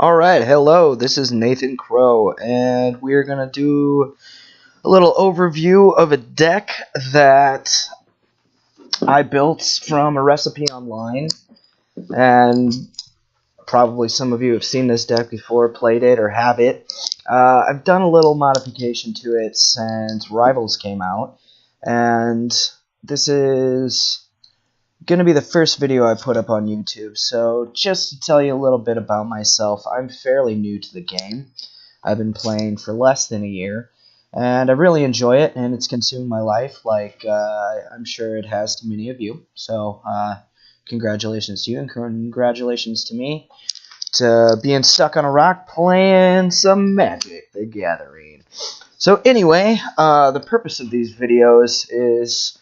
Alright, hello, this is Nathan Crow, and we're going to do a little overview of a deck that I built from a recipe online, and probably some of you have seen this deck before, played it, or have it. I've done a little modification to it since Rivals came out, and this is going to be the first video I put up on YouTube. So just to tell you a little bit about myself, I'm fairly new to the game. I've been playing for less than a year, and I really enjoy it, and it's consumed my life like I'm sure it has to many of you. So congratulations to you, and congratulations to me to being stuck on a rock playing some Magic the Gathering. So anyway, the purpose of these videos is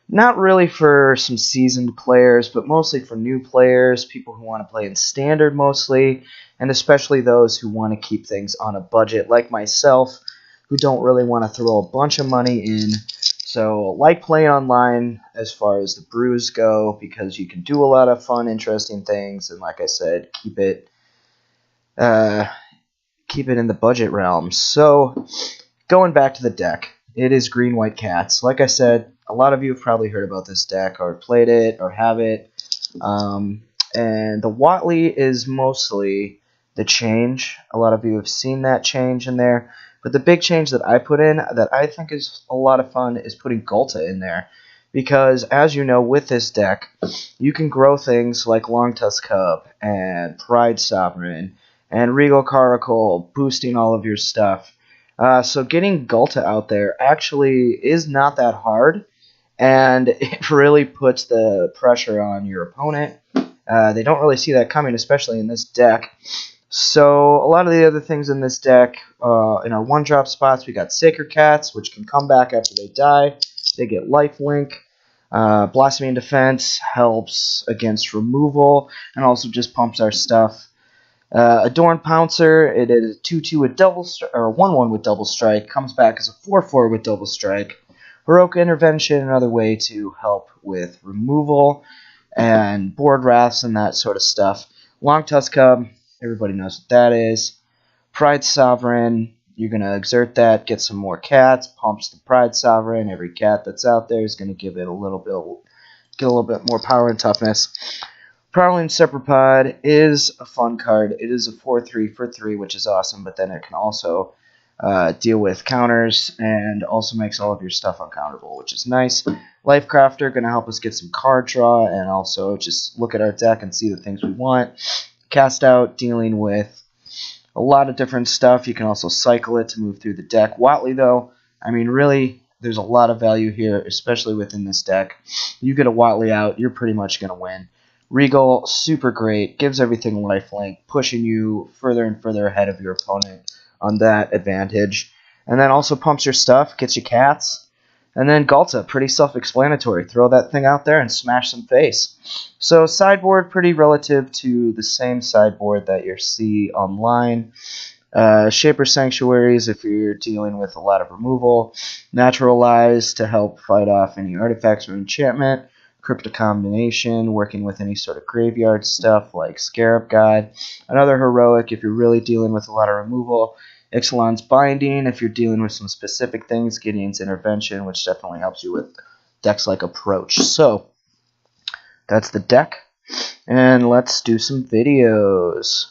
not really for some seasoned players, but mostly for new players, people who want to play in Standard mostly, and especially those who want to keep things on a budget, like myself, who don't really want to throw a bunch of money in. So like playing online as far as the brews go, because you can do a lot of fun, interesting things, and like I said, keep it in the budget realm. So going back to the deck, it is Green White Cats. Like I said, a lot of you have probably heard about this deck or played it or have it. And the Watley is mostly the change. A lot of you have seen that change in there. But the big change that I put in that I think is a lot of fun is putting Ghalta in there. Because as you know, with this deck, you can grow things like Longtusk Cub and Pride Sovereign and Regal Caracal, boosting all of your stuff. So getting Ghalta out there actually is not that hard, and it really puts the pressure on your opponent. They don't really see that coming, especially in this deck. So a lot of the other things in this deck, in our one-drop spots, we got Sacred Cats, which can come back after they die. They get lifelink. Blossoming Defense helps against removal, and also just pumps our stuff. Adorned Pouncer, it is a 2/2 with double or 1/1 with double strike, comes back as a 4/4 with double strike. Heroic Intervention, another way to help with removal and board wraths and that sort of stuff. Longtusk Cub, everybody knows what that is. Pride Sovereign, you're going to exert that, get some more cats, pumps the Pride Sovereign. Every cat that's out there is going to give it a little bit more power and toughness. Prowling Cephalopod is a fun card. It is a 4/3 for 3, which is awesome, but then it can also deal with counters and also makes all of your stuff uncounterable, which is nice. Lifecrafter, going to help us get some card draw and also just look at our deck and see the things we want. Cast Out, dealing with a lot of different stuff. You can also cycle it to move through the deck. Watley, though, I mean, really, there's a lot of value here, especially within this deck. You get a Watley out, you're pretty much going to win. Regal, super great, gives everything lifelink, pushing you further and further ahead of your opponent on that advantage. And then also pumps your stuff, gets you cats. And then Ghalta, pretty self-explanatory. Throw that thing out there and smash some face. So sideboard, pretty relative to the same sideboard that you see online. Shaper Sanctuaries if you're dealing with a lot of removal. Naturalize to help fight off any artifacts or enchantment. Cryptic Combination, working with any sort of graveyard stuff like Scarab God. Another Heroic if you're really dealing with a lot of removal. Ixalan's Binding if you're dealing with some specific things. Gideon's Intervention, which definitely helps you with decks like Approach. So, that's the deck, and let's do some videos.